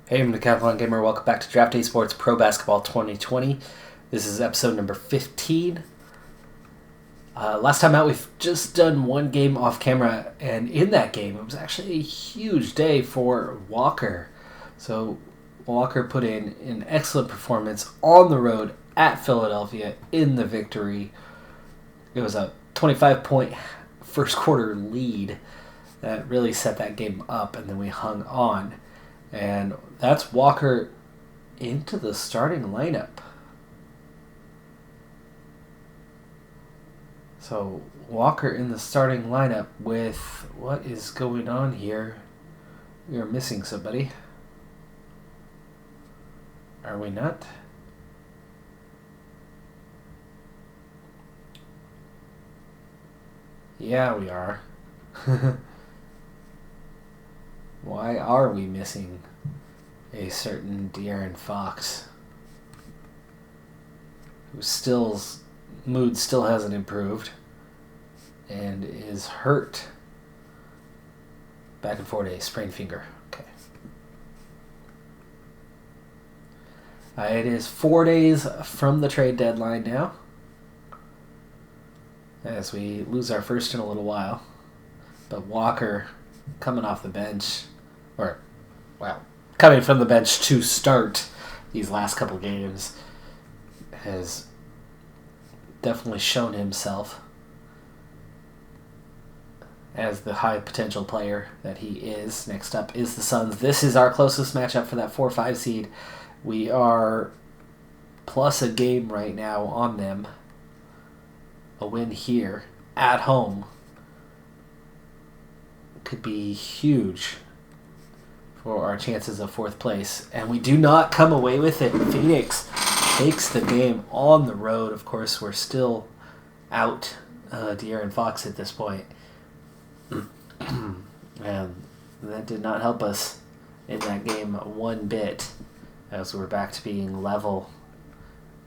Hey, I'm Decathlon Gamer. Welcome back to Draft Day Sports Pro Basketball 2020. This is episode number 15. Last time out, we've just done one game off camera, and in that game, it was actually a huge day for Walker. So, Walker put in an excellent performance on the road at Philadelphia in the victory. It was a 25-point first quarter lead that really set that game up, and then we hung on. And that's Walker into the starting lineup. So Walker in the starting lineup with what is going on here? We are missing somebody. Are we not? Yeah, we are. Why are we missing a certain De'Aaron Fox, whose mood still hasn't improved and is hurt? Back in 4 days, sprained finger. Okay. It is 4 days from the trade deadline now, as we lose our first in a little while. But Walker, coming off the bench, coming from the bench to start these last couple games, has definitely shown himself as the high potential player that he is. Next up is the Suns. This is our closest matchup for that 4-5 seed. We are plus a game right now on them. A win here at home could be huge for our chances of fourth place. And we do not come away with it. Phoenix takes the game on the road. Of course, we're still out De'Aaron Fox at this point. And that did not help us in that game one bit, as we're back to being level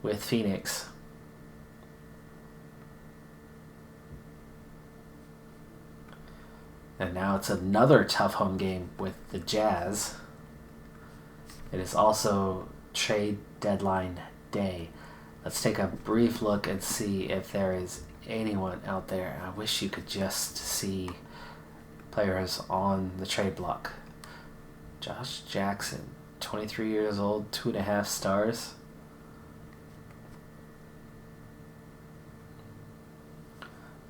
with Phoenix. And now it's another tough home game with the Jazz. It is also trade deadline day. Let's take a brief look and see if there is anyone out there. I wish you could just see players on the trade block. Josh Jackson, 23 years old, 2.5 stars.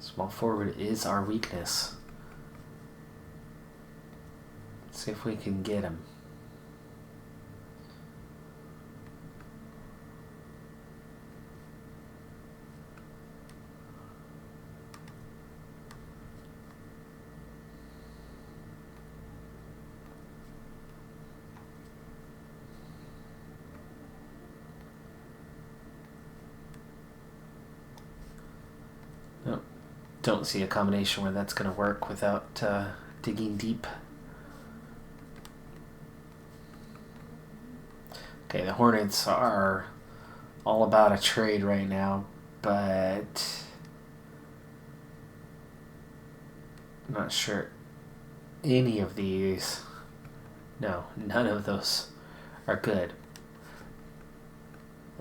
Small forward is our weakness. See if we can get him. Nope. Don't see a combination where that's going to work without digging deep. Okay, the Hornets are all about a trade right now, but I'm not sure any of these. No, none of those are good.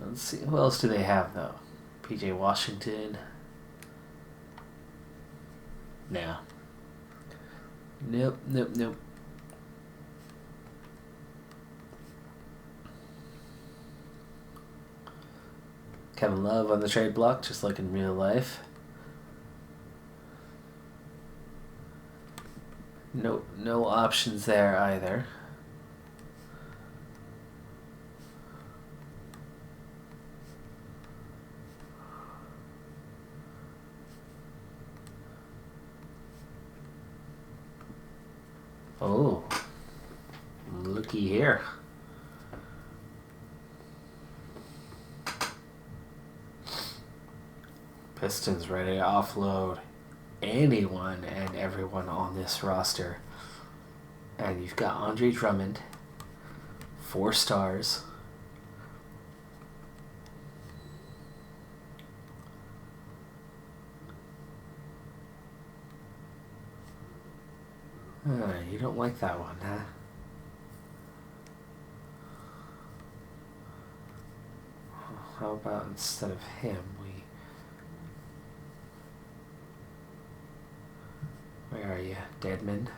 Let's see, who else do they have, though? PJ Washington. No. Nope. Kevin Love on the trade block, just like in real life. No options there either. Oh, looky here. Pistons ready to offload anyone and everyone on this roster. And you've got Andre Drummond, 4 stars. You don't like that one, huh? how about instead of him, where are you, Deadman?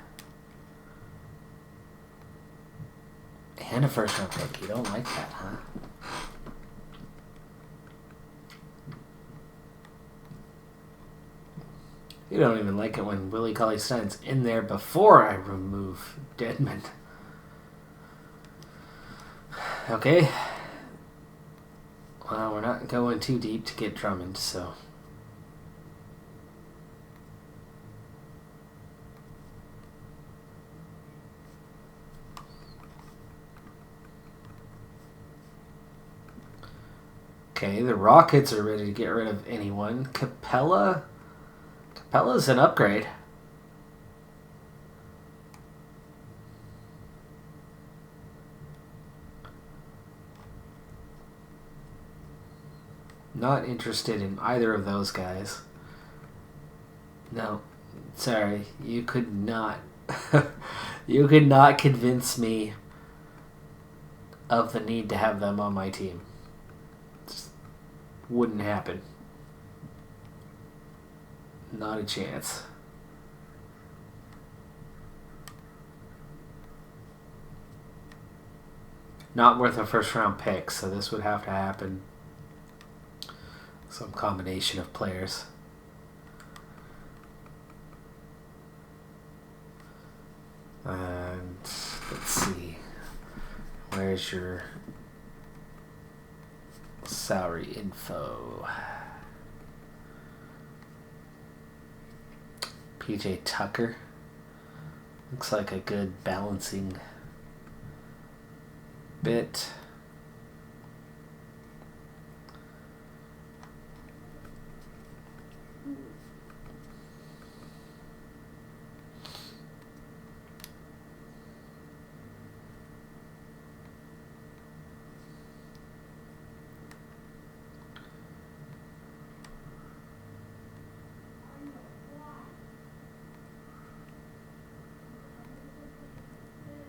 And a first round pick. You don't like that, huh? You don't even like it when Willie Cauley-Stein's in there before I remove Deadman. Okay. Well, we're not going too deep to get Drummond, so... Okay, the Rockets are ready to get rid of anyone. Capella's an upgrade. Not interested in either of those guys. No, sorry, you could not. You could not convince me of the need to have them on my team. Just wouldn't happen. Not a chance. Not worth a first round pick, so this would have to happen. Some combination of players. And let's see. Where's your salary info? PJ Tucker. Looks like a good balancing bit.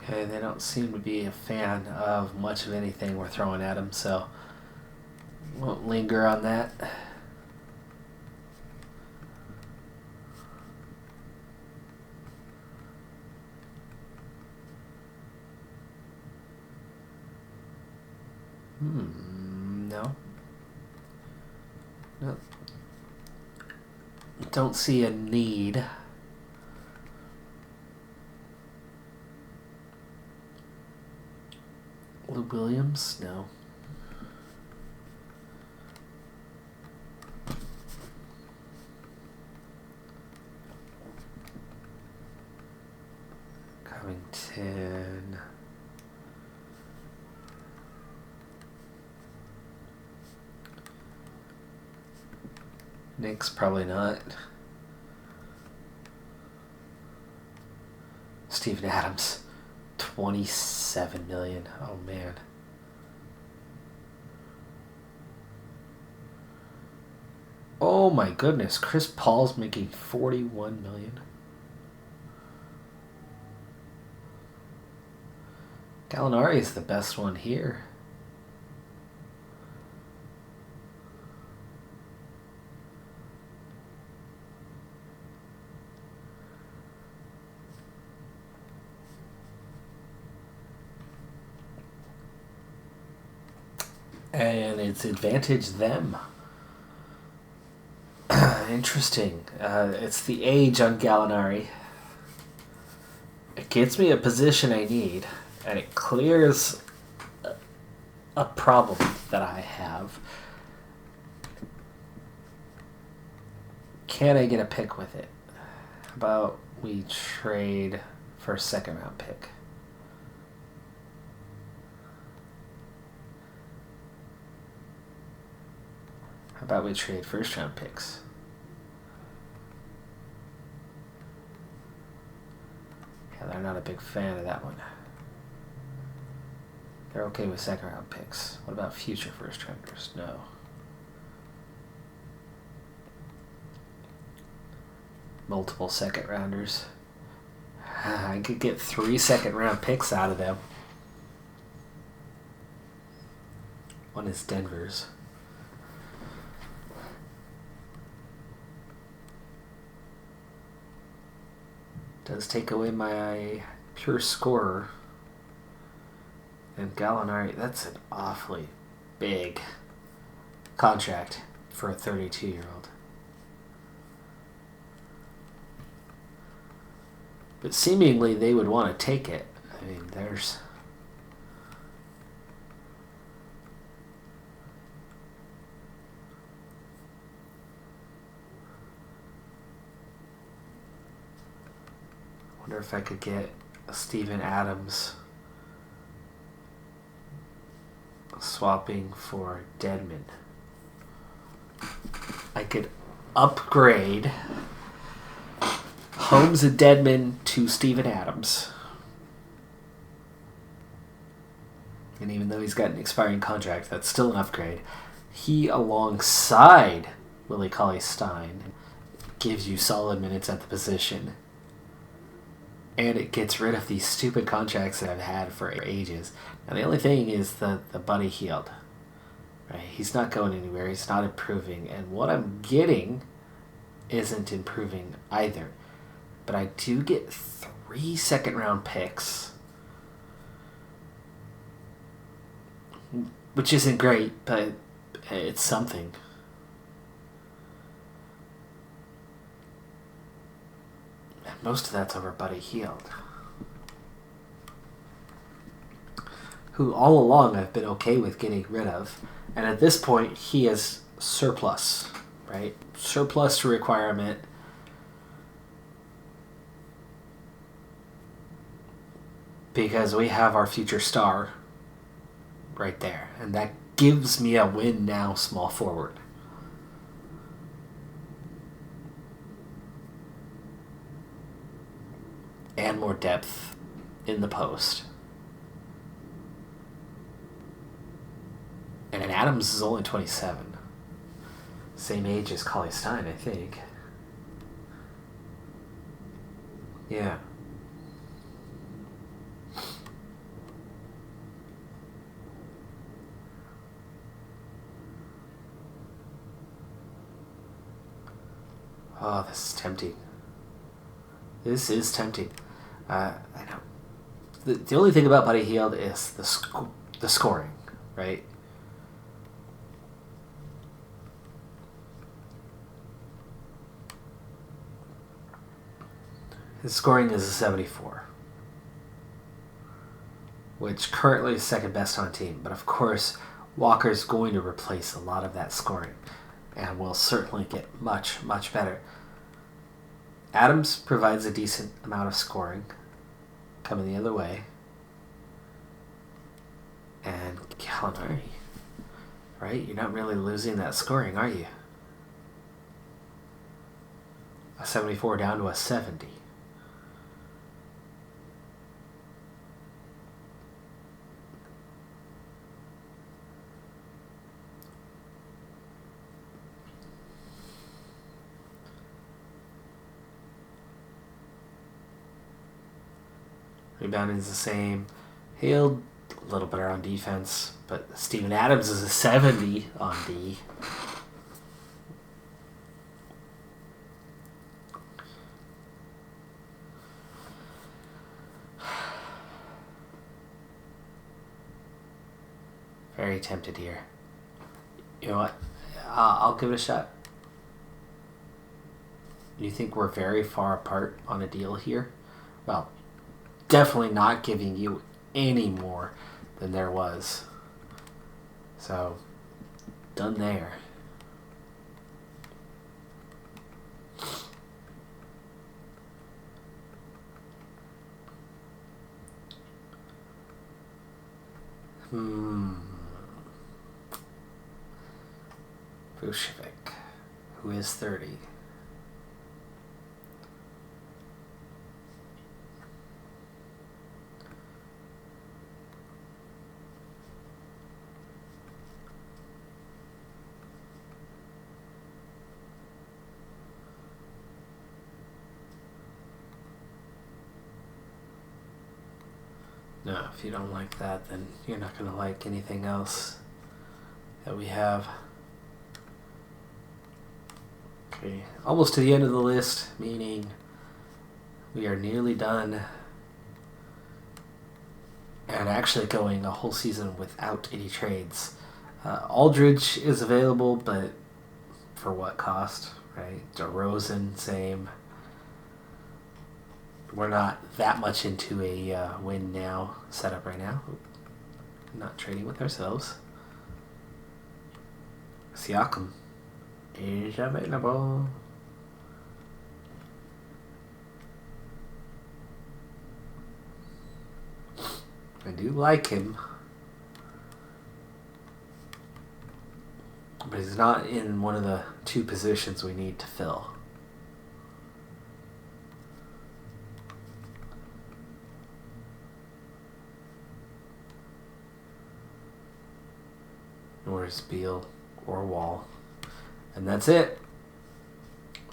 Okay, they don't seem to be a fan of much of anything we're throwing at them, so won't linger on that. No. No. Don't see a need. Lou Williams? No. Covington. Knicks, probably not. Steven Adams. 27 million. Oh man. Oh my goodness. Chris Paul's making 41 million. Gallinari is the best one here. And it's advantage them. Interesting. It's the age on Gallinari. It gets me a position I need, and it clears a problem that I have. Can I get a pick with it? How about we trade for a second round pick? How about we trade first round picks? Yeah, they're not a big fan of that one. They're okay with second round picks. What about future first rounders? No. Multiple second rounders. I could get 3 second round picks out of them. One is Denver's. Does take away my pure scorer. And Gallinari, that's an awfully big contract for a 32-year-old. But seemingly they would want to take it. I mean, there's... I wonder if I could get a Steven Adams swapping for Dedmon. I could upgrade Holmes and Dedmon to Steven Adams. And even though he's got an expiring contract, that's still an upgrade. He, alongside Willie Cauley-Stein, gives you solid minutes at the position. And it gets rid of these stupid contracts that I've had for ages. And the only thing is the Buddy Hield. Right? He's not going anywhere. He's not improving. And what I'm getting isn't improving either. But I do get 3 second-round picks. Which isn't great, but it's something. Most of that's over Buddy Hield, who all along I've been okay with getting rid of. And at this point, he is surplus, right? Surplus to requirement. Because we have our future star right there. And that gives me a win now, small forward. And more depth in the post. And Adams is only 27. Same age as Cauley-Stein, I think. Yeah. Oh, this is tempting. This is tempting. I know. The only thing about Buddy Hield is the scoring, right? His scoring is a 74, which currently is second best on team. But of course, Walker's going to replace a lot of that scoring and will certainly get much, much better. Adams provides a decent amount of scoring coming the other way. And Gallinari, right? You're not really losing that scoring, are you? A 74 down to a 70. Rebounding is the same. Hield, a little better on defense, but Steven Adams is a 70 on D. Very tempted here. You know what? I'll give it a shot. You think we're very far apart on a deal here? Well, definitely not giving you any more than there was. So, done there. Vucevic, who is 30. No, if you don't like that, then you're not going to like anything else that we have. Okay, almost to the end of the list, meaning We are nearly done. And actually going a whole season without any trades. Aldridge is available, but for what cost, right? DeRozan, same. We're not that much into a win now setup right now. Not trading with ourselves. Siakam is available. I do like him. But he's not in one of the two positions we need to fill. Nor is Beal or Wall. And that's it.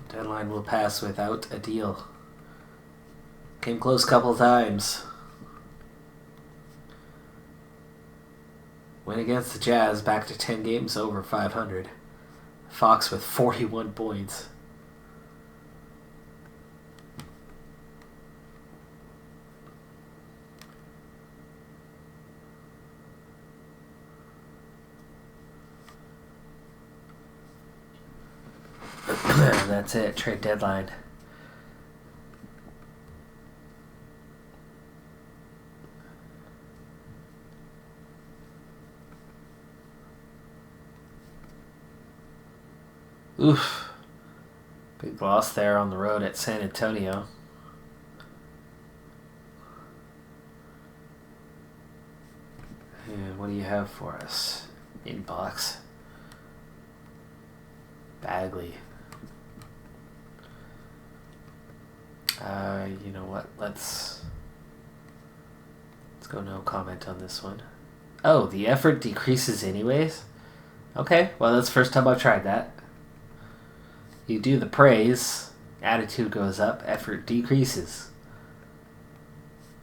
Deadline will pass without a deal. Came close a couple times. Win against the Jazz, back to 10 games over 500. Fox with 41 points. That's it, trade deadline. Oof. Big loss there on the road at San Antonio. And what do you have for us? Inbox. Bagley. You know what? Let's go no comment on this one. Oh, the effort decreases anyways? Okay, well that's the first time I've tried that. You do the praise, attitude goes up, effort decreases.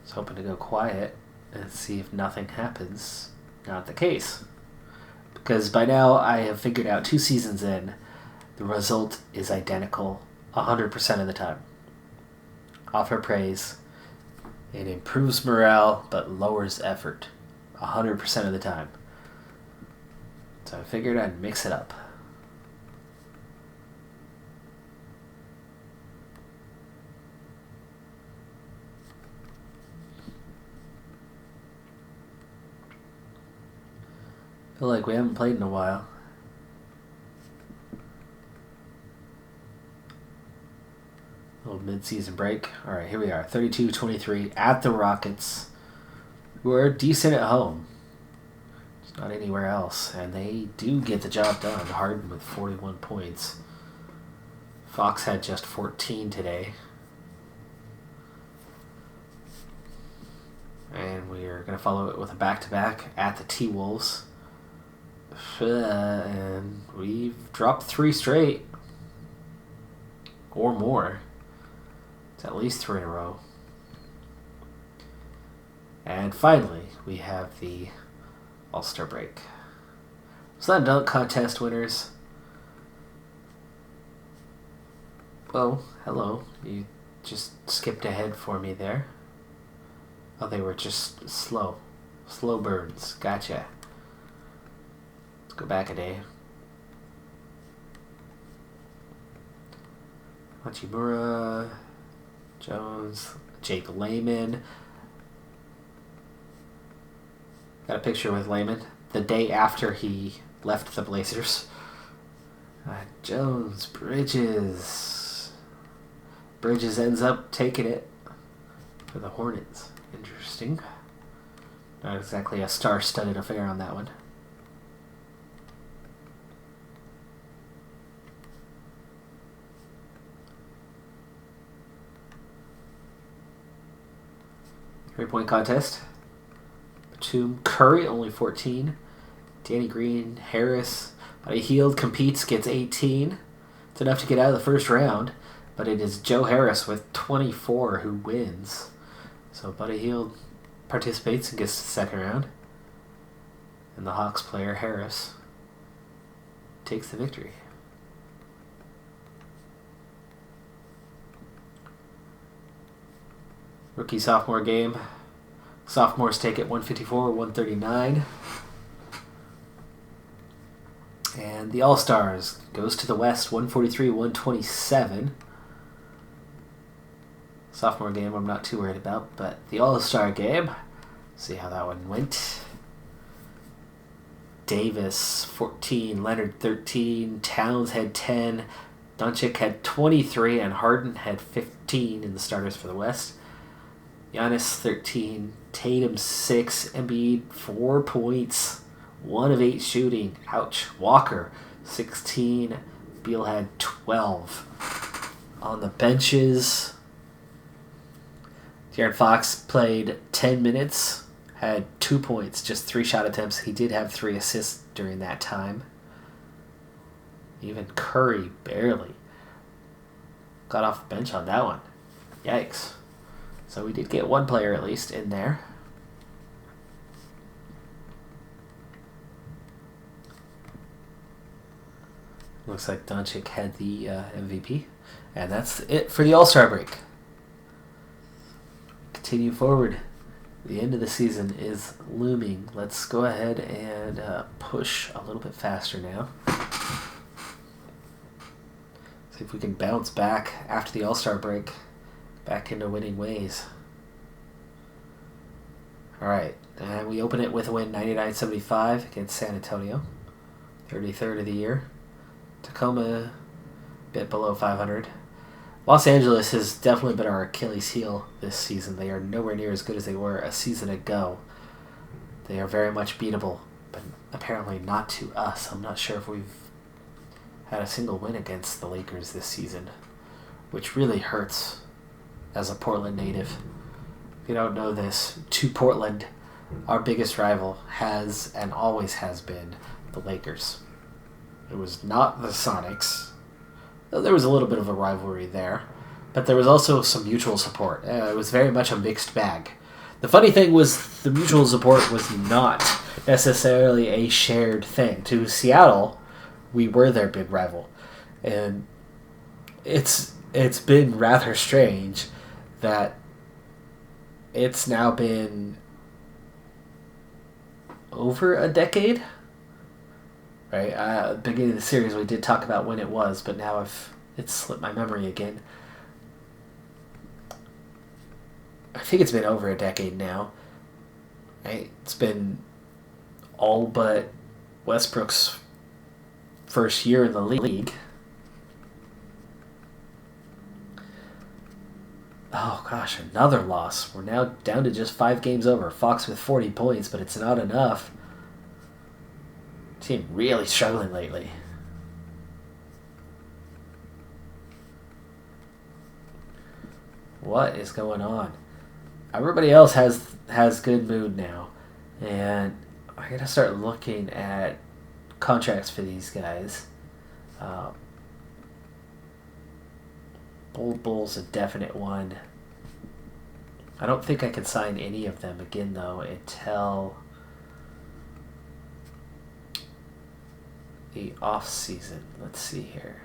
I was hoping to go quiet and see if nothing happens. Not the case. Because by now I have figured out 2 seasons in, the result is identical 100% of the time. Offer praise. It improves morale but lowers effort 100% of the time. So I figured I'd mix it up. Feel like we haven't played in a while. Little mid-season break. All right, here we are. 32-23 at the Rockets, who are decent at home. It's not anywhere else, and they do get the job done. Harden with 41 points. Fox had just 14 today. And we are going to follow it with a back-to-back at the T-Wolves. And we've dropped 3 straight. Or more. It's at least 3 in a row. And finally, we have the All-Star break. Slam dunk contest winners. Oh, hello. You just skipped ahead for me there. Oh, they were just slow. Slow burns. Gotcha. Let's go back a day. Hachimura, Jones, Jake Layman. Got a picture with Layman the day after he left the Blazers. Jones, Bridges. Bridges ends up taking it for the Hornets. Interesting. Not exactly a star-studded affair on that one. Three-point contest. Batum, Curry, only 14. Danny Green, Harris, Buddy Hield competes, gets 18. It's enough to get out of the first round, but it is Joe Harris with 24 who wins. So Buddy Hield participates and gets to the second round. And the Hawks player, Harris, takes the victory. Rookie sophomore game. Sophomores take it 154, 139. And the All-Stars goes to the West, 143, 127. Sophomore game I'm not too worried about, but the All-Star game, see how that one went. Davis, 14, Leonard, 13, Towns had 10, Doncic had 23, and Harden had 15 in the starters for the West. Giannis, 13, Tatum, 6, Embiid, 4 points, 1 of 8 shooting. Ouch. Walker, 16, Beal had 12. On the benches, De'Aaron Fox played 10 minutes, had 2 points, just 3 shot attempts. He did have 3 assists during that time. Even Curry barely got off the bench on that one. Yikes. So we did get one player at least in there. Looks like Doncic had the MVP. And that's it for the All-Star break. Continue forward. The end of the season is looming. Let's go ahead and push a little bit faster now. See if we can bounce back after the All-Star break back into winning ways. Alright, and we open it with a win 99-75 against San Antonio. 33rd of the year. Tacoma, a bit below 500. Los Angeles has definitely been our Achilles heel this season. They are nowhere near as good as they were a season ago. They are very much beatable, but apparently not to us. I'm not sure if we've had a single win against the Lakers this season, which really hurts as a Portland native. If you don't know this, to Portland, our biggest rival has and always has been the Lakers. It was not the Sonics. There was a little bit of a rivalry there, but there was also some mutual support. It was very much a mixed bag. The funny thing was the mutual support was not necessarily a shared thing. To Seattle, we were their big rival, and it's been rather strange that it's now been over a decade. Right, at the beginning of the series we did talk about when it was, but now it's slipped my memory again. I think it's been over a decade now. Right? It's been all but Westbrook's first year in the league. Oh gosh, another loss. We're now down to just 5 games over. Fox with 40 points, but it's not enough. Team really struggling lately. What is going on? Everybody else has good mood now, and I gotta start looking at contracts for these guys. Bull's a definite one. I don't think I can sign any of them again though until the off season. Let's see here.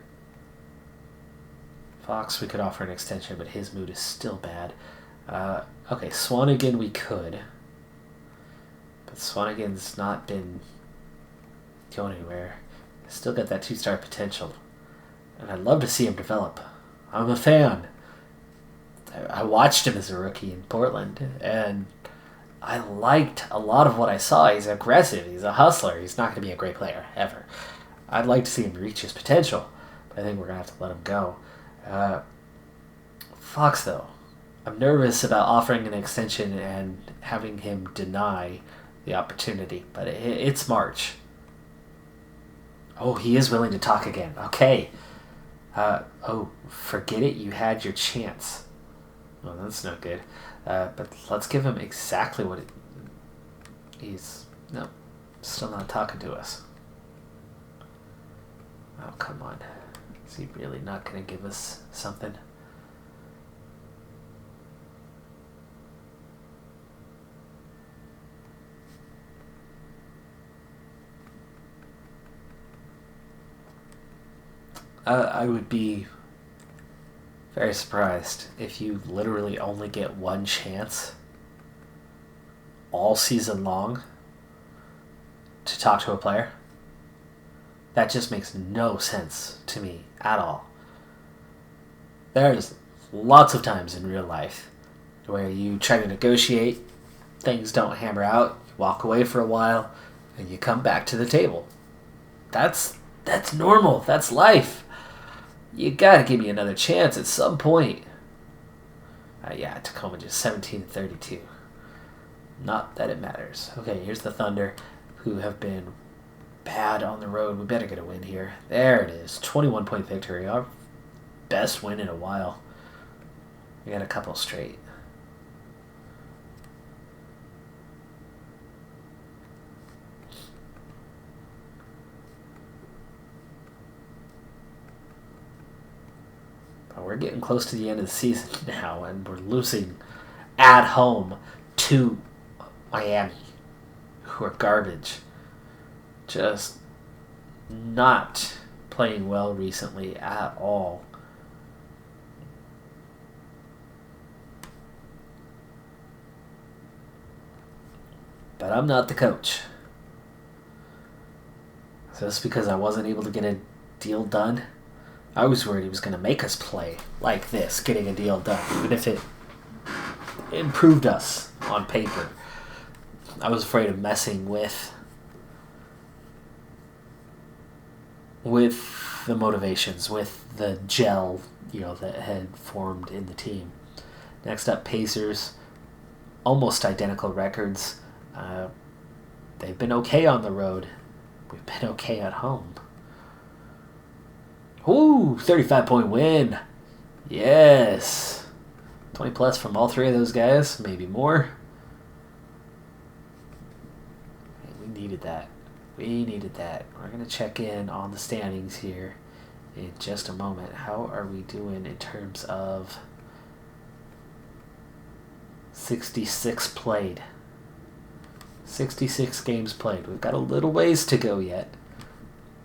Fox, we could offer an extension, but his mood is still bad. Okay, Swanigan we could, but Swanigan's not been going anywhere. Still got that 2-star potential, and I'd love to see him develop. I'm a fan. I watched him as a rookie in Portland, and I liked a lot of what I saw. He's aggressive. He's a hustler. He's not going to be a great player, ever. I'd like to see him reach his potential, but I think we're going to have to let him go. Fox, though, I'm nervous about offering an extension and having him deny the opportunity, but it's March. Oh, he is willing to talk again. Okay. Forget it. You had your chance. Well, that's no good. But let's give him exactly what he's... No, still not talking to us. Oh, come on. Is he really not going to give us something? I would be Very surprised if you literally only get one chance all season long to talk to a player. That just makes no sense to me at all. There's lots of times in real life where you try to negotiate, things don't hammer out, you walk away for a while, and you come back to the table. That's normal. That's life. You gotta give me another chance at some point. Yeah, Tacoma just 17-32. Not that it matters. Okay, here's the Thunder, who have been bad on the road. We better get a win here. There it is. 21-point victory. Our best win in a while. We got a couple straight. But we're getting close to the end of the season now, and we're losing at home to Miami, who are garbage. Just not playing well recently at all. But I'm not the coach. So that's because I wasn't able to get a deal done. I was worried he was going to make us play like this, getting a deal done, even if it improved us on paper. I was afraid of messing with the motivations, with the gel, that had formed in the team. Next up, Pacers, almost identical records. They've been okay on the road. We've been okay at home. Ooh, 35-point win. Yes. 20 plus from all three of those guys, maybe more. We needed that. We're going to check in on the standings here in just a moment. How are we doing in terms of 66 played? 66 games played. We've got a little ways to go yet.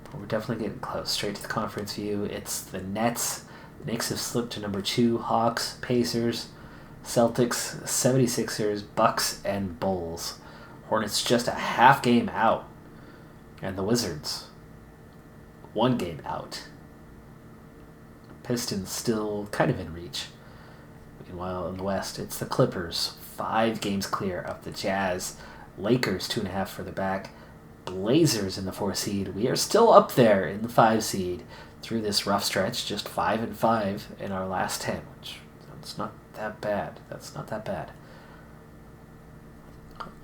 But we're definitely getting close. Straight to the conference view. It's the Nets. Knicks have slipped to number 2. Hawks, Pacers, Celtics, 76ers, Bucks, and Bulls. Hornets just a half game out. And the Wizards, 1 game out. Pistons still kind of in reach. Meanwhile, in the West, it's the Clippers, 5 games clear of the Jazz. Lakers, 2.5 further back. Blazers in the 4 seed. We are still up there in the 5 seed through this rough stretch, just 5-5 in our last 10, which that's not that bad.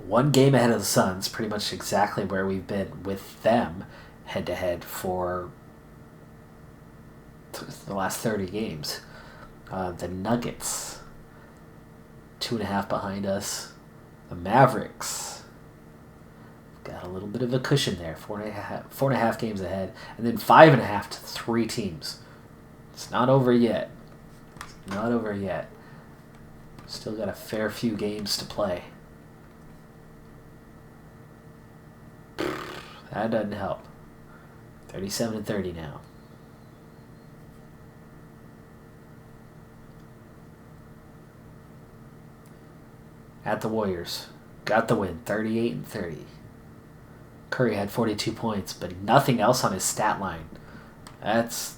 1 game ahead of the Suns, pretty much exactly where we've been with them head-to-head for the last 30 games. The Nuggets, 2.5 behind us. The Mavericks, got a little bit of a cushion there, 4.5 games ahead, and then 5.5 to 3 teams. It's not over yet. Still got a fair few games to play. That doesn't help. 37-30 now. At the Warriors. Got the win, 38-30. Curry had 42 points, but nothing else on his stat line. That's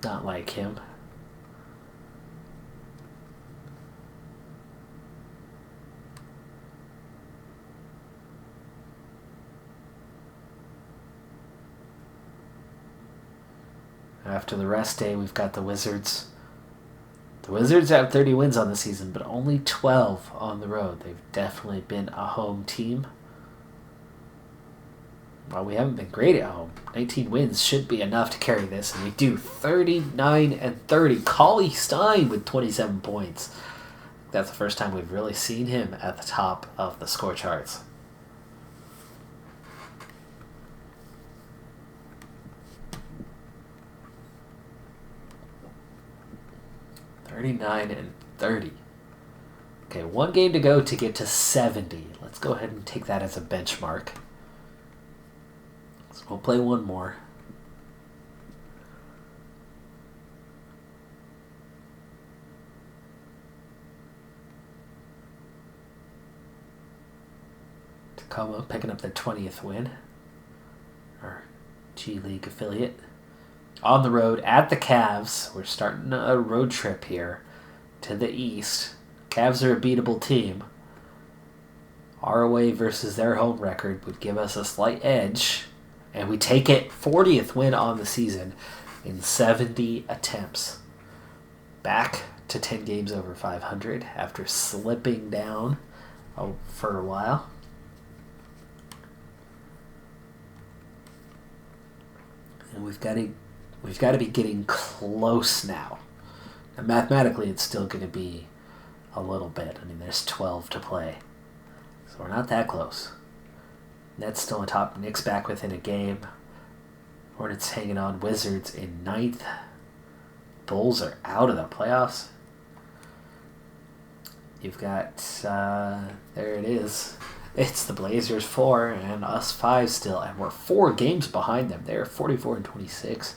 not like him. After the rest day, we've got the Wizards. The Wizards have 30 wins on the season, but only 12 on the road. They've definitely been a home team. Well, we haven't been great at home. 19 wins should be enough to carry this, and we do 39-30. Cauley Stein with 27 points. That's the first time we've really seen him at the top of the score charts. $39-30. Okay, 1 game to go to get to 70. Let's go ahead and take that as a benchmark. So we'll play 1 more. Tacoma picking up their 20th win. Our G League affiliate. On the road at the Cavs. We're starting a road trip here to the East. Cavs are a beatable team. Our away versus their home record would give us a slight edge. And we take it. 40th win on the season in 70 attempts. Back to 10 games over 500 after slipping down for a while. And we've got to be getting close now. And mathematically, it's still going to be a little bit. I mean, there's 12 to play. So we're not that close. Nets still on top. Knicks back within a game. Hornets hanging on. Wizards in 9th. Bulls are out of the playoffs. You've got, there it is. It's the Blazers 4 and us 5 still. And we're 4 games behind them. They're 44-26.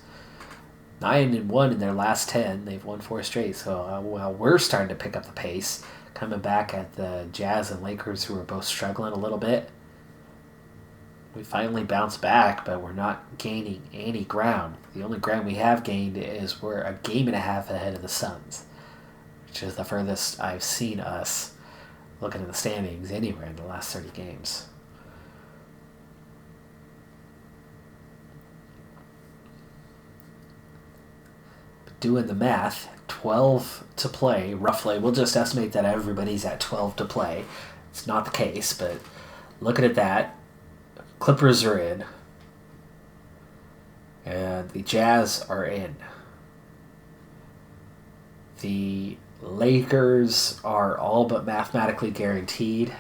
9-1 in their last 10. They've won 4 straight. So well, we're starting to pick up the pace. Coming back at the Jazz and Lakers, who are both struggling a little bit. We finally bounced back, but we're not gaining any ground. The only ground we have gained is we're a game and a half ahead of the Suns, which is the furthest I've seen us looking at the standings anywhere in the last 30 games. Doing the math, 12 to play, roughly. We'll just estimate that everybody's at 12 to play. It's not the case, but looking at that, Clippers are in, and the Jazz are in. The Lakers are all but mathematically guaranteed,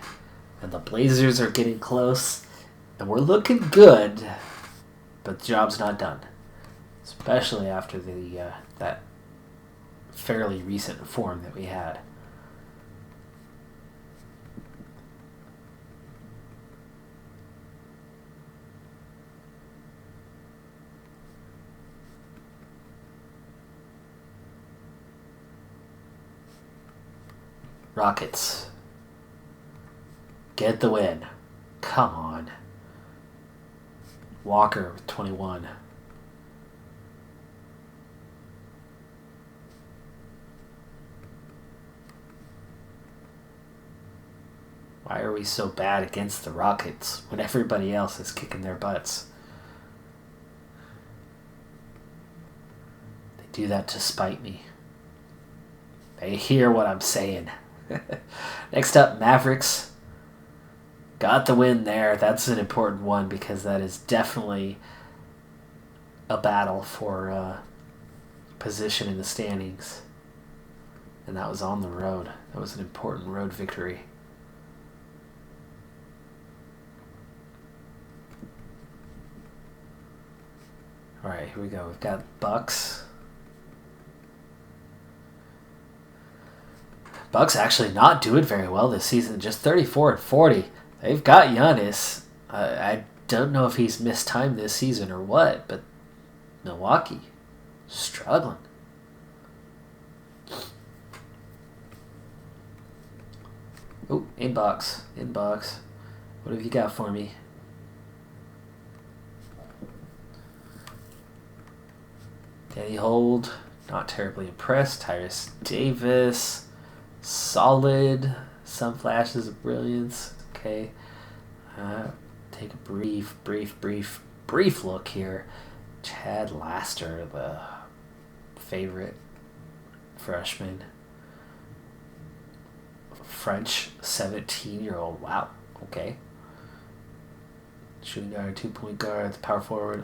and the Blazers are getting close, and we're looking good, but the job's not done. Especially after that fairly recent form that we had. Rockets. Get the win. Come on. Walker with 21. Why are we so bad against the Rockets when everybody else is kicking their butts? They do that to spite me. They hear what I'm saying. Next up, Mavericks. Got the win there. That's an important one because that is definitely a battle for position in the standings. And that was on the road. That was an important road victory. All right, here we go. We've got Bucks. Bucks actually not doing very well this season. Just 34-40. They've got Giannis. I don't know if he's missed time this season or what, but Milwaukee struggling. Oh, inbox. What have you got for me? Danny Hold, not terribly impressed. Tyrese Davis, solid. Some flashes of brilliance. Okay. Take a brief look here. Chad Laster, the favorite freshman. French 17-year-old. Wow. Okay. Shooting guard, 2-point guard, power forward.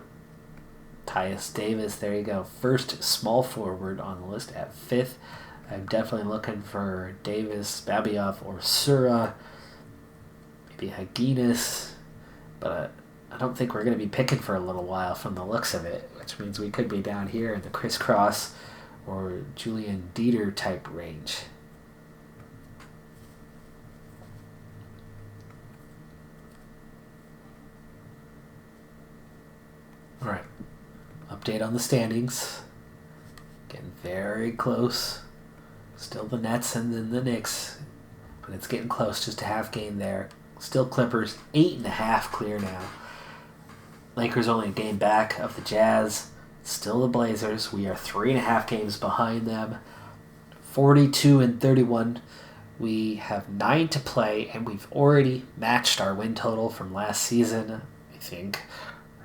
Tyus Davis, there you go. First small forward on the list at 5th. I'm definitely looking for Davis, Babioff, or Sura. Maybe Haginas. But I don't think we're going to be picking for a little while from the looks of it, which means we could be down here in the crisscross or Julian Dieter type range. All right. Update on the standings. Getting very close. Still the Nets and then the Knicks. But it's getting close, just a half game there. Still Clippers 8.5 clear now. Lakers only a game back of the Jazz. Still the Blazers. We are 3.5 games behind them. 42-31. We have 9 to play, and we've already matched our win total from last season, I think.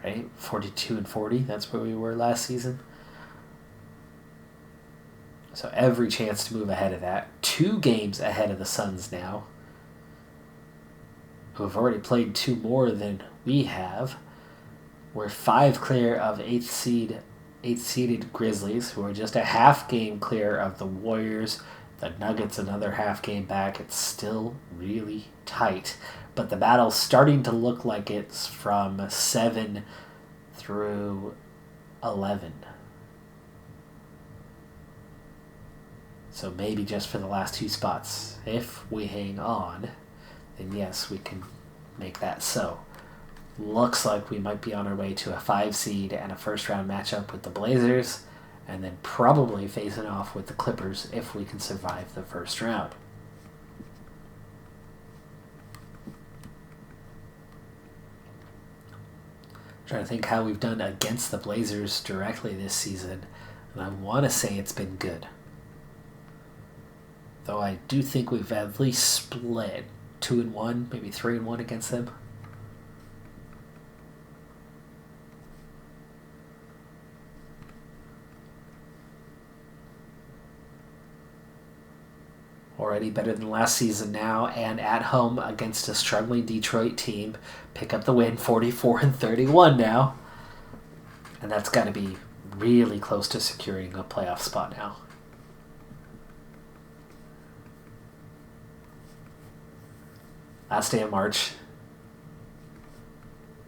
Right? 42-40. That's where we were last season. So every chance to move ahead of that. 2 games ahead of the Suns now, who have already played 2 more than we have. We're 5 clear of 8th-seeded Grizzlies, who are just a half game clear of the Warriors. The Nuggets another half game back. It's still really tight, but the battle's starting to look like it's from 7 through 11. So maybe just for the last 2 spots. If we hang on, then yes, we can make that so. Looks like we might be on our way to a 5 seed and a first round matchup with the Blazers, and then probably facing off with the Clippers if we can survive the first round. Trying to think how we've done against the Blazers directly this season, and I want to say it's been good. Though I do think we've at least split 2-1, maybe 3-1 against them. Already better than last season now, and at home against a struggling Detroit team. Pick up the win, 44-31 now. And that's got to be really close to securing a playoff spot now. Last day of March.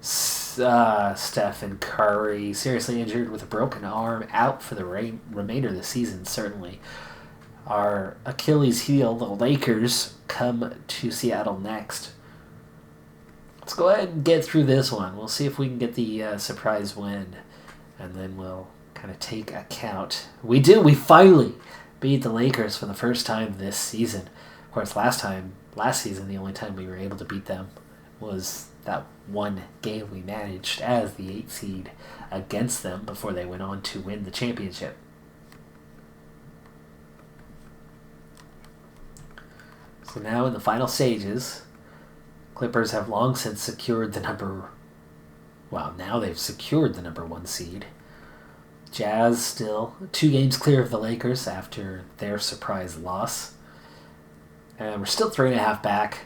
Stephen Curry, seriously injured with a broken arm, out for the remainder of the season, certainly. Our Achilles heel, the Lakers, come to Seattle next. Let's go ahead and get through this one. We'll see if we can get the surprise win, and then we'll kind of take account. We finally beat the Lakers for the first time this season. Of course, last season, the only time we were able to beat them was that one game we managed as the 8th seed against them before they went on to win the championship. So now in the final stages, Clippers have long since secured the number 1 seed. Jazz still 2 games clear of the Lakers after their surprise loss. And we're still 3.5 back.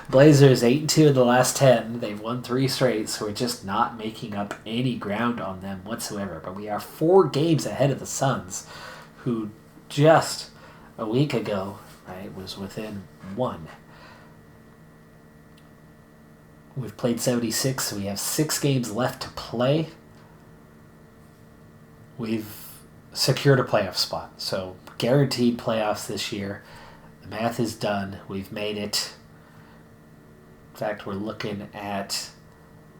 Blazers 8-2 in the last 10. They've won 3 straight, so we're just not making up any ground on them whatsoever. But we are 4 games ahead of the Suns, who just a week ago, right, was within 1. We've played 76, so we have 6 games left to play. We've secured a playoff spot, so guaranteed playoffs this year. The math is done. We've made it. In fact, we're looking at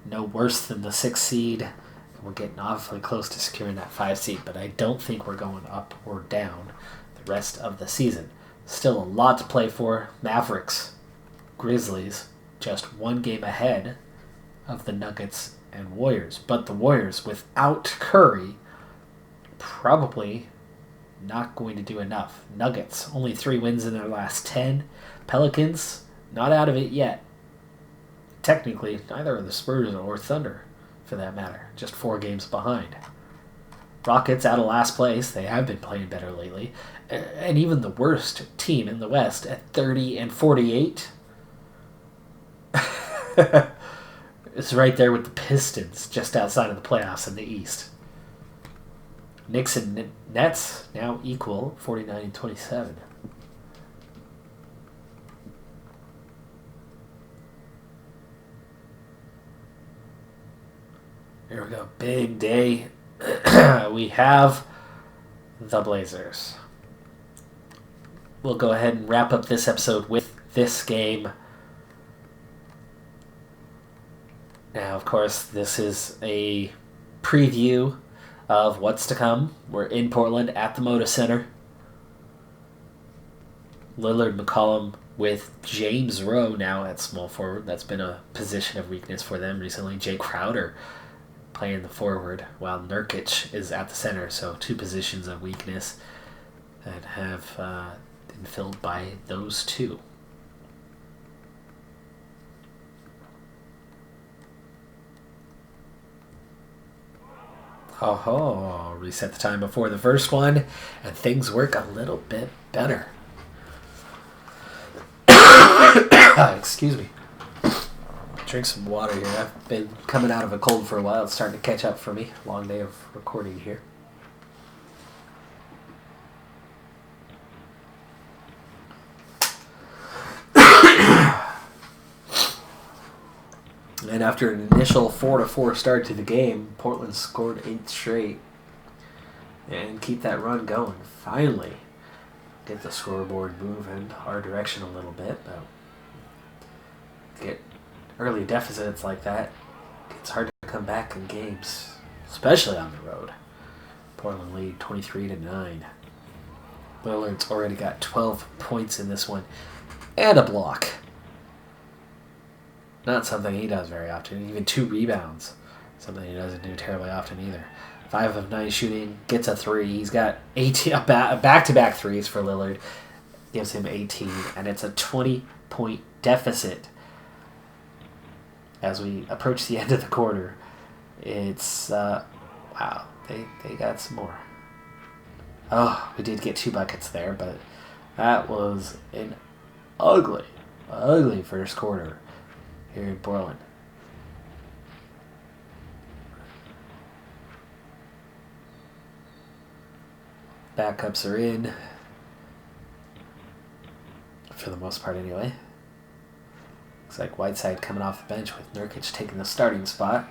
no worse than the 6th seed. We're getting awfully close to securing that 5 seed, but I don't think we're going up or down the rest of the season. Still a lot to play for. Mavericks, Grizzlies, just 1 game ahead of the Nuggets and Warriors. But the Warriors, without Curry, probably not going to do enough. Nuggets, only 3 wins in their last 10. Pelicans, not out of it yet. Technically, neither are the Spurs or Thunder, for that matter. Just 4 games behind. Rockets out of last place. They have been playing better lately. And even the worst team in the West at 30-48. It's right there with the Pistons, just outside of the playoffs in the East. Knicks and Nets now equal, 49-27. Here we go. Big day. We have the Blazers. We'll go ahead and wrap up this episode with this game. Now, of course, this is a preview of what's to come. We're in Portland at the Moda Center. Lillard, McCollum, with James Rowe now at small forward. That's been a position of weakness for them recently. Jay Crowder playing the forward, while Nurkic is at the center. So 2 positions of weakness that have been filled by those 2. Oh, reset the time before the first one, and things work a little bit better. Excuse me. Drink some water here. I've been coming out of a cold for a while. It's starting to catch up for me. Long day of recording here. And after an initial 4-4 start to the game, Portland scored 8 straight and keep that run going. Finally, get the scoreboard moving our direction a little bit, but get early deficits like that, it's hard to come back in games, especially on the road. Portland lead 23-9. Lillard's already got 12 points in this one and a block. Not something he does very often. Even 2 rebounds. Something he doesn't do terribly often either. 5 of 9 shooting. Gets a 3. He's got 18 back-to-back threes for Lillard. Gives him 18. And it's a 20-point deficit. As we approach the end of the quarter. It's, wow. They got some more. Oh, we did get 2 buckets there. But that was an ugly first quarter here in Portland. Backups are in. For the most part, anyway. Looks like Whiteside coming off the bench with Nurkic taking the starting spot.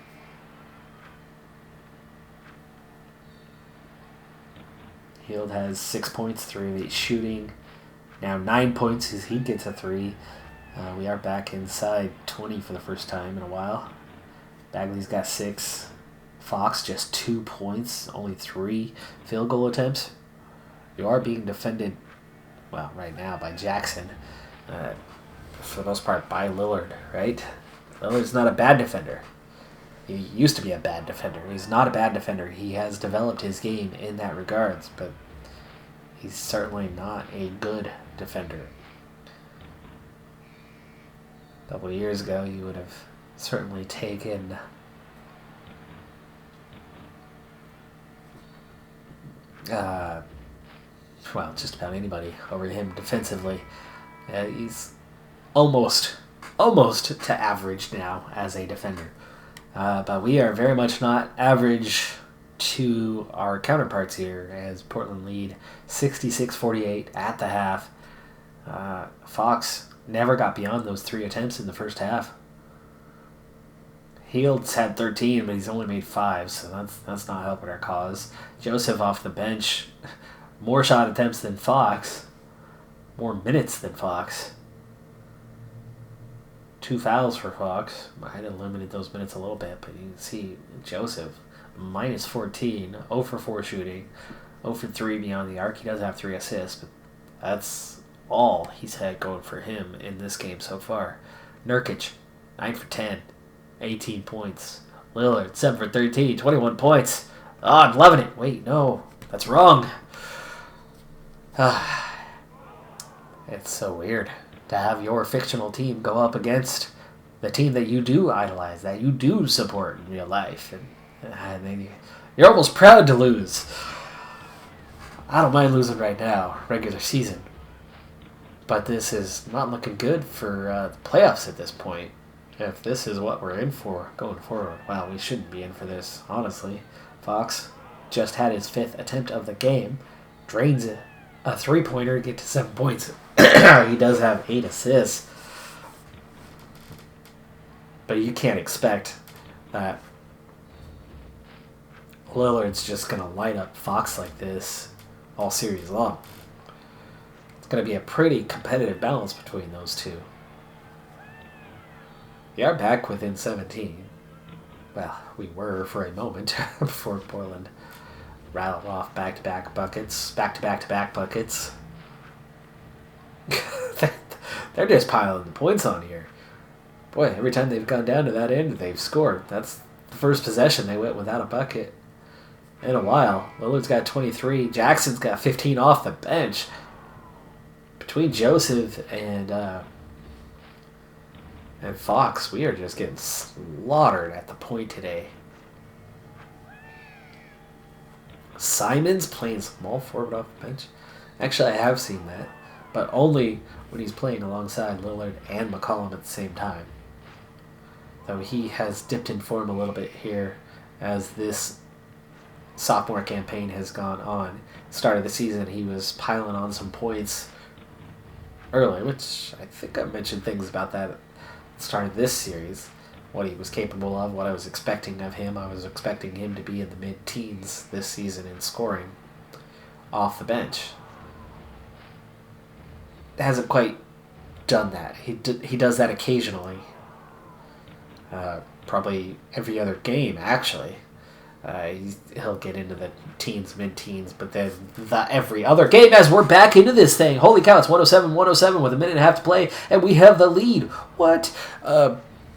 Hield has 6 points, 3 of 8 shooting. Now 9 points as he gets a 3. We are back inside 20 for the first time in a while. Bagley's got 6. Fox just 2 points, only 3 field goal attempts. You are being defended, well, right now by Jackson. For the most part by Lillard, right? Lillard's not a bad defender. He used to be a bad defender. He's not a bad defender. He has developed his game in that regards, but he's certainly not a good defender. A couple of years ago, you would have certainly taken well, just about anybody over him defensively. He's almost to average now as a defender. But we are very much not average to our counterparts here as Portland lead 66-48 at the half. Fox never got beyond those 3 attempts in the first half. Hield's had 13, but he's only made 5, so that's not helping our cause. Joseph off the bench, more shot attempts than Fox, more minutes than Fox. 2 fouls for Fox. Might have limited those minutes a little bit, but you can see Joseph, minus 14, 0 for 4 shooting, 0 for 3 beyond the arc. He does have 3 assists, but that's all he's had going for him in this game so far. Nurkic, 9 for 10, 18 points. Lillard, 7 for 13, 21 points. Oh, I'm loving it. Wait, no, that's wrong. It's so weird to have your fictional team go up against the team that you do idolize, that you do support in real life. And then you're almost proud to lose. I don't mind losing right now, regular season. But this is not looking good for the playoffs at this point. If this is what we're in for going forward, well, we shouldn't be in for this, honestly. Fox just had his 5th attempt of the game. Drains a 3-pointer to get to 7 points. He does have 8 assists. But you can't expect that Lillard's just going to light up Fox like this all series long. It's going to be a pretty competitive balance between those two. We are back within 17. Well, we were for a moment before Portland rattled off back-to-back buckets. They're just piling the points on here. Boy, every time they've gone down to that end, they've scored. That's the first possession they went without a bucket in a while. Lillard's got 23. Jackson's got 15 off the bench. Between Joseph and Fox, we are just getting slaughtered at the point today. Simon's playing small forward off the bench. Actually, I have seen that, but only when he's playing alongside Lillard and McCollum at the same time. Though he has dipped in form a little bit here as this sophomore campaign has gone on. Start of the season, he was piling on some points early, which I think I mentioned things about that at the start of this series. What he was capable of, what I was expecting of him. I was expecting him to be in the mid-teens this season in scoring off the bench. Hasn't quite done that. He does that occasionally. Probably every other game, actually. He'll get into the teens, mid-teens, but then every other game as we're back into this thing. Holy cow, it's 107 with a minute and a half to play, and we have the lead. What?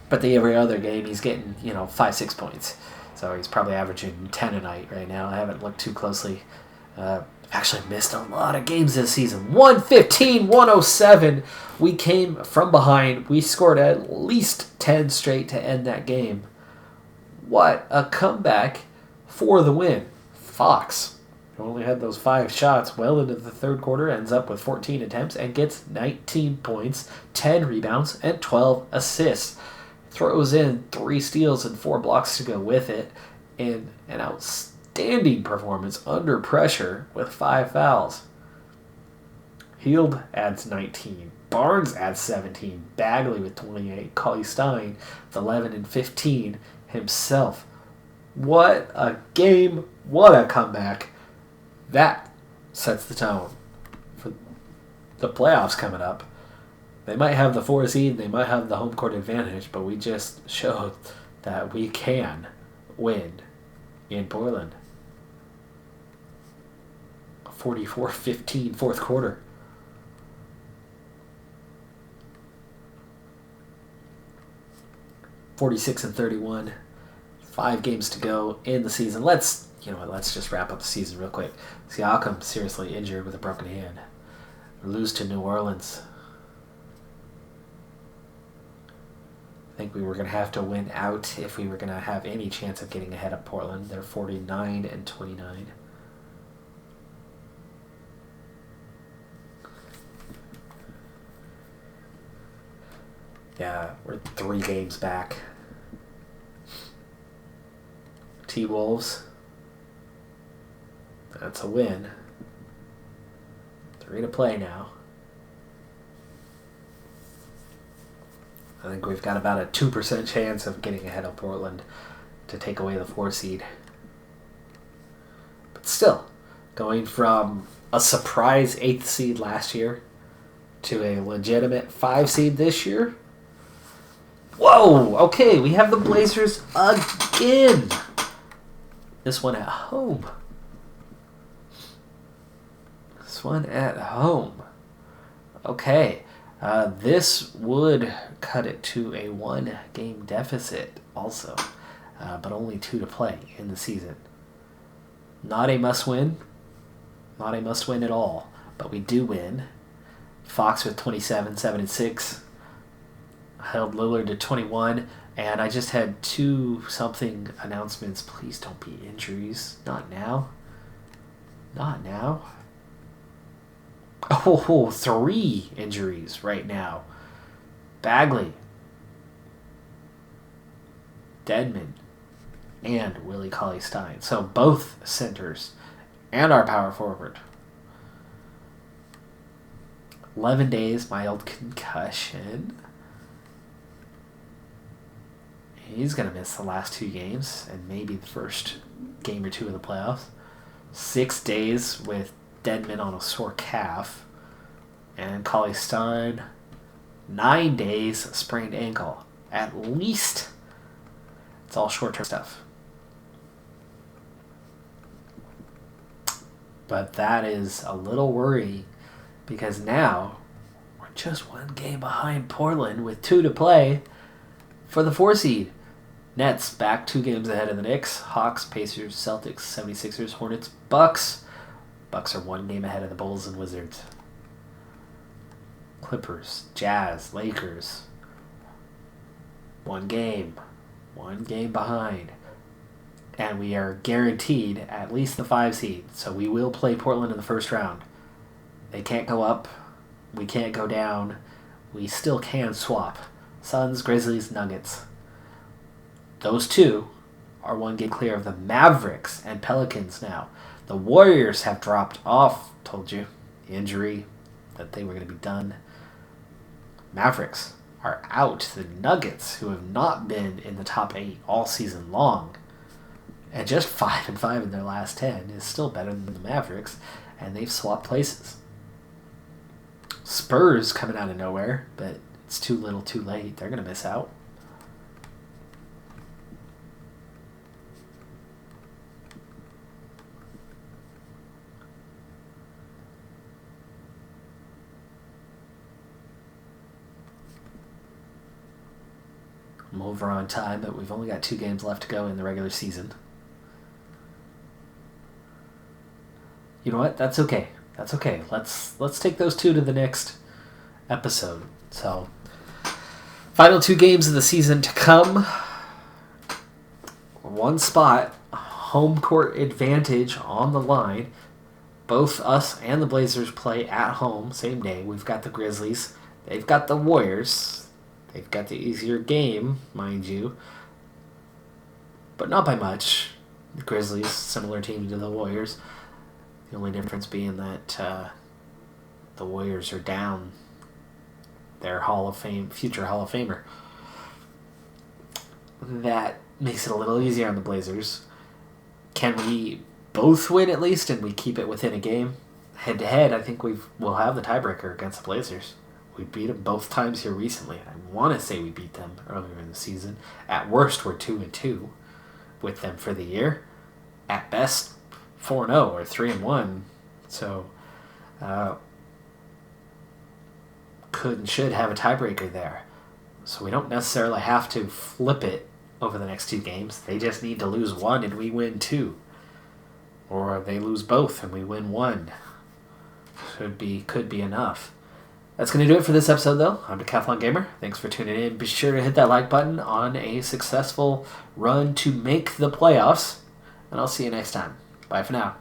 But every other game, he's getting, 5-6 points. So he's probably averaging 10 a night right now. I haven't looked too closely. Actually missed a lot of games this season. 115-107. We came from behind. We scored at least 10 straight to end that game. What a comeback for the win. Fox, who only had those 5 shots well into the third quarter, ends up with 14 attempts and gets 19 points, 10 rebounds, and 12 assists. Throws in 3 steals and 4 blocks to go with it, and an outstanding performance under pressure with 5 fouls. Hield adds 19. Barnes adds 17. Bagley with 28. Cauley Stein with 11 and 15 himself. What a game. What a comeback. That sets the tone for the playoffs coming up. They might have the 4 seed, they might have the home court advantage, but we just showed that we can win in Portland. 44-15 fourth quarter. (46-31). 5 games to go in the season. Let's just wrap up the season real quick. Siakam seriously injured with a broken hand. Lose to New Orleans. I think we were going to have to win out if we were going to have any chance of getting ahead of Portland. They're 49-29. Yeah, we're 3 games back. T-Wolves. That's a win. 3 to play now. I think we've got about a 2% chance of getting ahead of Portland to take away the 4 seed. But still, going from a surprise 8th seed last year to a legitimate 5 seed this year. Whoa! Okay, we have the Blazers again. This one at home. Okay. This would cut it to a 1-game deficit also, but only 2 to play in the season. Not a must-win. Not a must-win at all, but we do win. Fox with 27, 7 and 6. Held Lillard to 21, and I just had 2 something announcements. Please don't be injuries. Not now. Not now. Oh, 3 injuries right now. Bagley, Dedmon, and Willie Cauley Stein. So both centers and our power forward. 11 days, mild concussion. He's going to miss the last 2 games and maybe the first game or 2 of the playoffs. 6 days with Dedmon on a sore calf. And Cauley Stein, 9 days, sprained ankle. At least. It's all short-term stuff. But that is a little worrying because now we're just one game behind Portland with 2 to play for the 4 seed. Nets back 2 games ahead of the Knicks. Hawks, Pacers, Celtics, 76ers, Hornets, Bucks. Bucks are 1 game ahead of the Bulls and Wizards. Clippers, Jazz, Lakers. 1 game. 1 game behind. And we are guaranteed at least the 5 seed. So we will play Portland in the first round. They can't go up. We can't go down. We still can swap. Suns, Grizzlies, Nuggets. Those 2 are 1 game clear of the Mavericks and Pelicans now. The Warriors have dropped off. Told you. Injury. That they were going to be done. Mavericks are out. The Nuggets, who have not been in the top 8 all season long, and just 5-5 in their last 10, is still better than the Mavericks, and they've swapped places. Spurs coming out of nowhere, but it's too little too late. They're going to miss out. I'm over on time, but we've only got 2 games left to go in the regular season. You know what? That's okay. That's okay. Let's take those 2 to the next episode. So, final 2 games of the season to come. 1 spot, home court advantage on the line. Both us and the Blazers play at home, same day. We've got the Grizzlies. They've got the Warriors. They've got the easier game, mind you, but not by much. The Grizzlies, similar team to the Warriors. The only difference being that the Warriors are down their future Hall of Famer. That makes it a little easier on the Blazers. Can we both win at least, and we keep it within a game? Head to head, I think we'll have the tiebreaker against the Blazers. We beat them both times here recently. I want to say we beat them earlier in the season. At worst, we're 2-2 with them for the year. At best, 4-0 or 3-1. So, could and should have a tiebreaker there. So we don't necessarily have to flip it over the next 2 games. They just need to lose 1 and we win 2. Or they lose both and we win 1. Could be enough. That's going to do it for this episode, though. I'm Decathlon Gamer. Thanks for tuning in. Be sure to hit that like button on a successful run to make the playoffs. And I'll see you next time. Bye for now.